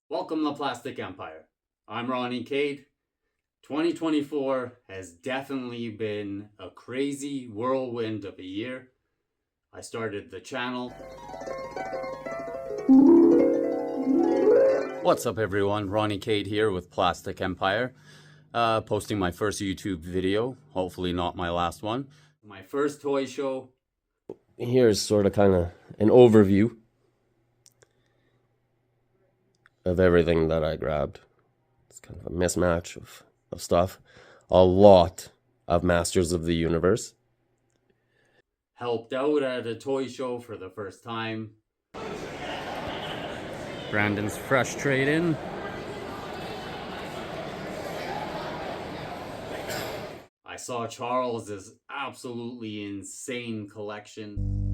Welcome to Plastic Empire. I'm Ronnie Cade. 2024 has definitely been a crazy whirlwind of a year. I started the channel. What's up everyone? Ronnie Cade here with Plastic Empire. Posting my first YouTube video, hopefully not my last one. My first toy show. Here's sort of kind of an overview of everything that I grabbed. It's kind of a mismatch of stuff. A lot of Masters of the Universe. Helped out at a toy show for the first time. Brandon's fresh trade-in. I saw Charles's absolutely insane collection.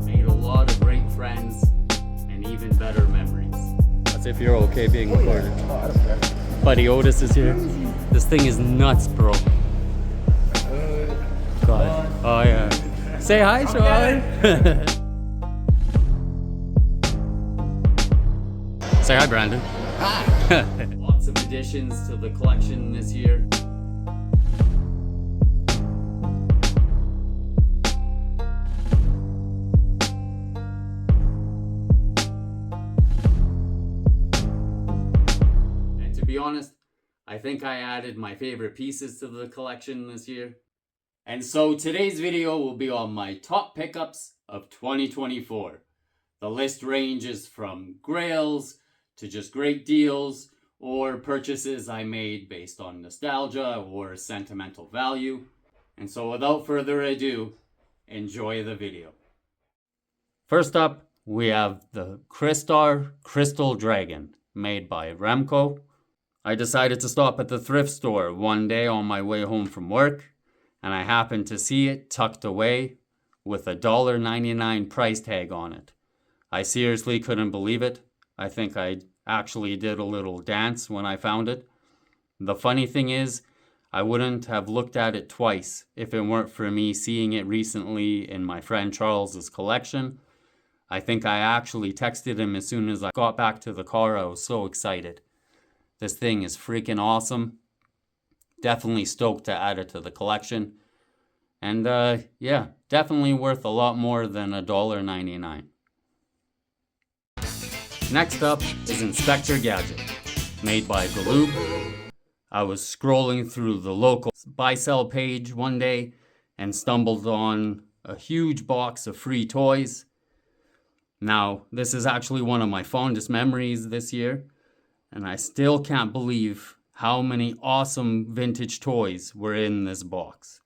Made a lot of great friends and even better memories. That's if you're okay being recorded. Oh, I don't care. Buddy Otis is here. This thing is nuts, bro. God. Oh yeah. Say hi, Sean. Say hi, Brandon. Hi. Lots of additions to the collection this year. And to be honest, I think I added my favorite pieces to the collection this year. And so today's video will be on my top pickups of 2024. The list ranges from Grails to just great deals or purchases I made based on nostalgia or sentimental value. And so without further ado, enjoy the video. First up, we have the Crystar Crystal Dragon made by Remco. I decided to stop at the thrift store one day on my way home from work. And I happened to see it tucked away with a $1.99 price tag on it. I seriously couldn't believe it. I think I actually did a little dance when I found it. The funny thing is, I wouldn't have looked at it twice if it weren't for me seeing it recently in my friend Charles's collection. I think I actually texted him as soon as I got back to the car. I was so excited. This thing is freaking awesome. Definitely stoked to add it to the collection. And yeah, definitely worth a lot more than $1.99. Next up is Inspector Gadget, made by Galoob. I was scrolling through the local buy-sell page one day and stumbled on a huge box of free toys. Now, this is actually one of my fondest memories this year, and I still can't believe how many awesome vintage toys were in this box.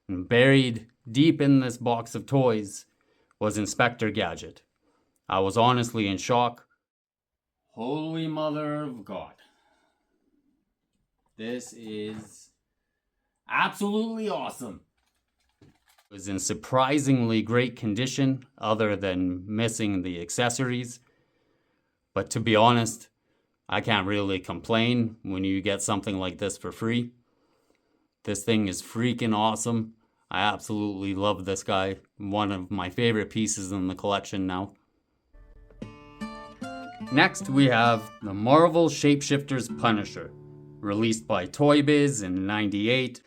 And buried deep in this box of toys was Inspector Gadget. I was honestly in shock. Holy Mother of God. This is absolutely awesome. It was in surprisingly great condition other than missing the accessories. But to be honest, I can't really complain when you get something like this for free. This thing is freaking awesome. I absolutely love this guy. One of my favorite pieces in the collection now. Next, we have the Marvel Shapeshifters Punisher, released by Toy Biz in '98.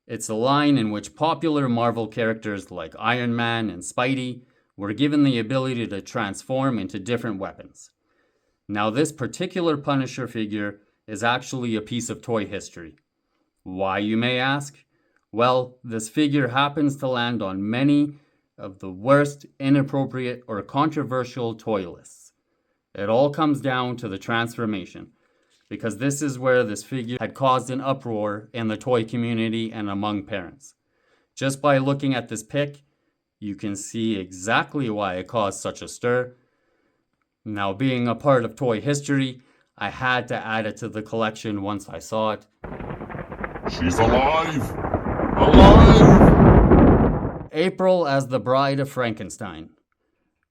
It's a line in which popular Marvel characters like Iron Man and Spidey were given the ability to transform into different weapons. Now, this particular Punisher figure is actually a piece of toy history. Why, you may ask? Well, this figure happens to land on many of the worst, inappropriate, or controversial toy lists. It all comes down to the transformation, because this is where this figure had caused an uproar in the toy community and among parents. Just by looking at this pic, you can see exactly why it caused such a stir. Now, being a part of toy history, I had to add it to the collection once I saw it. She's alive! Alive! April as the Bride of Frankenstein,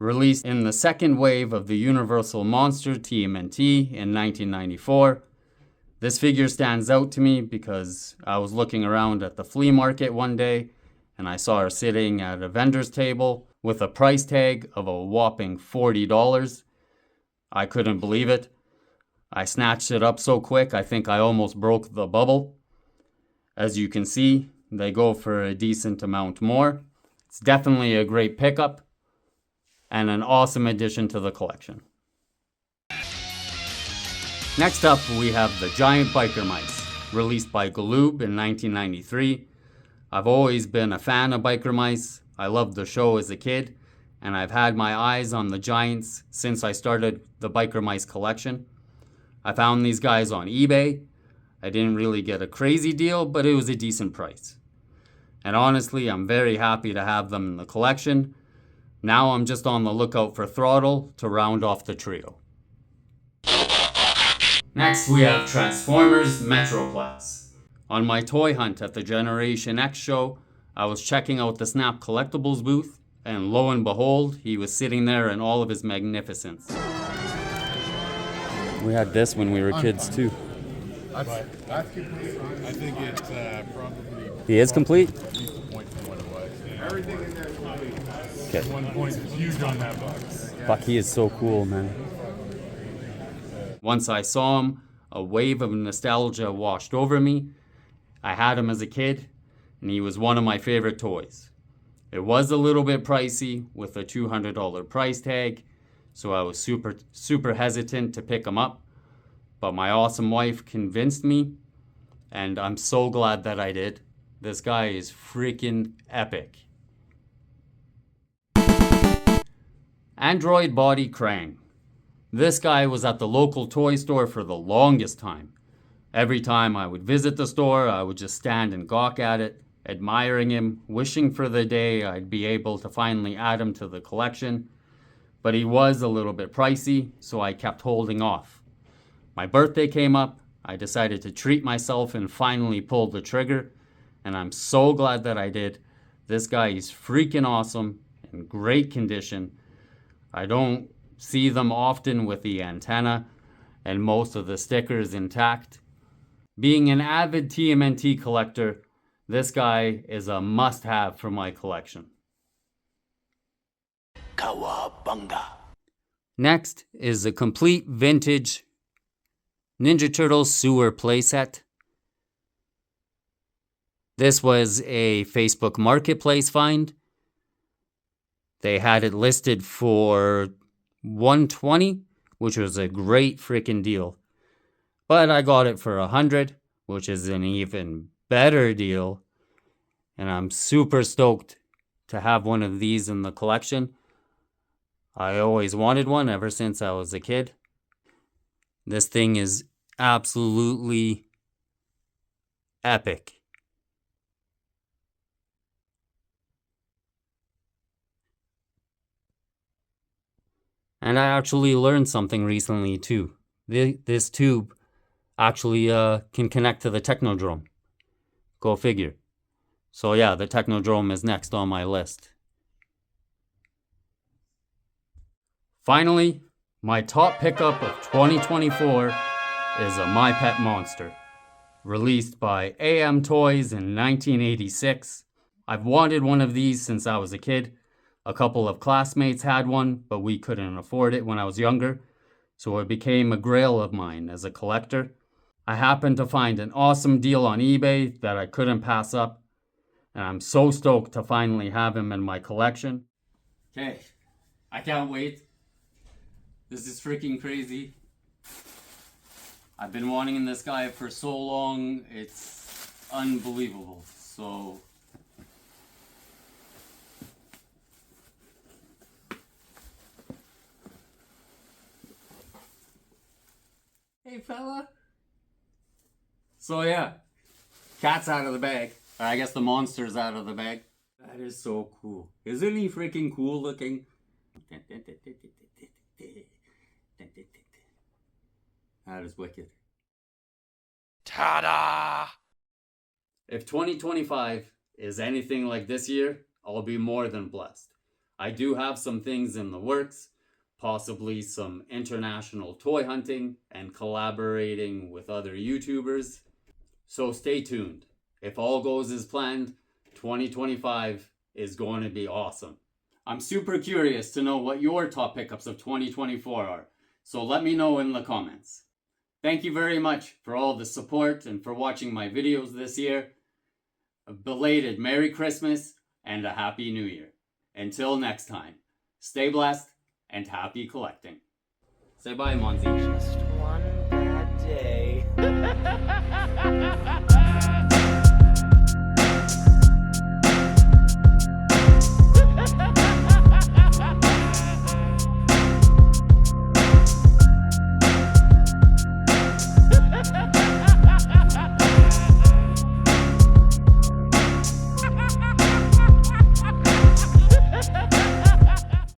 released in the second wave of the Universal Monster TMNT in 1994. This figure stands out to me because I was looking around at the flea market one day and I saw her sitting at a vendor's table with a price tag of a whopping $40. I couldn't believe it. I snatched it up so quick I think I almost broke the bubble. As you can see, they go for a decent amount more. It's definitely a great pickup and an awesome addition to the collection. Next up, we have the Giant Biker Mice, released by Galoob in 1993. I've always been a fan of biker mice. I loved the show as a kid, and I've had my eyes on the Giants since I started the biker mice collection. I found these guys on eBay. I didn't really get a crazy deal, but it was a decent price. And honestly, I'm very happy to have them in the collection. Now I'm just on the lookout for Throttle to round off the trio. Next, we have Transformers Metroplex. On my toy hunt at the Generation X show, I was checking out the Snap Collectibles booth, and lo and behold, he was sitting there in all of his magnificence. We had this when we were kids too. That's complete. I think it's probably. He is complete? At least a point from what it was. Yeah. Everything in there is complete. Okay. 1 point is huge on that box. Fuck, he is so cool, man. Once I saw him, a wave of nostalgia washed over me. I had him as a kid, and he was one of my favorite toys. It was a little bit pricey with a $200 price tag, so I was super hesitant to pick him up. But my awesome wife convinced me, and I'm so glad that I did. This guy is freaking epic. Android Body Krang. This guy was at the local toy store for the longest time. Every time I would visit the store, I would just stand and gawk at it, admiring him, wishing for the day I'd be able to finally add him to the collection. But he was a little bit pricey, so I kept holding off. My birthday came up, I decided to treat myself and finally pulled the trigger, and I'm so glad that I did. This guy is freaking awesome, in great condition. I don't see them often with the antenna and most of the stickers intact. Being an avid TMNT collector, this guy is a must-have for my collection. Kawabunga. Next is a complete vintage Ninja Turtles sewer playset. This was a Facebook Marketplace find. They had it listed for $120, which was a great freaking deal. But I got it for $100, which is an even better deal. And I'm super stoked to have one of these in the collection. I always wanted one ever since I was a kid. This thing is absolutely epic. And I actually learned something recently too. This tube actually can connect to the Technodrome. Go figure. So yeah, the Technodrome is next on my list. Finally, my top pickup of 2024 is a My Pet Monster, released by AM Toys in 1986. I've wanted one of these since I was a kid. A couple of classmates had one, but we couldn't afford it when I was younger, so it became a grail of mine as a collector. I happened to find an awesome deal on eBay that I couldn't pass up, and I'm so stoked to finally have him in my collection. Okay, I can't wait. This is freaking crazy. I've been wanting this guy for so long, it's unbelievable. So hey fella. So yeah, cat's out of the bag. Or I guess the monster's out of the bag. That is so cool. Isn't he freaking cool looking? That is wicked. Ta-da! If 2025 is anything like this year, I'll be more than blessed. I do have some things in the works, possibly some international toy hunting and collaborating with other YouTubers. So stay tuned. If all goes as planned, 2025 is going to be awesome. I'm super curious to know what your top pickups of 2024 are, so let me know in the comments. Thank you very much for all the support and for watching my videos this year. A belated Merry Christmas and a Happy New Year. Until next time, stay blessed and happy collecting. Say bye, Monzi.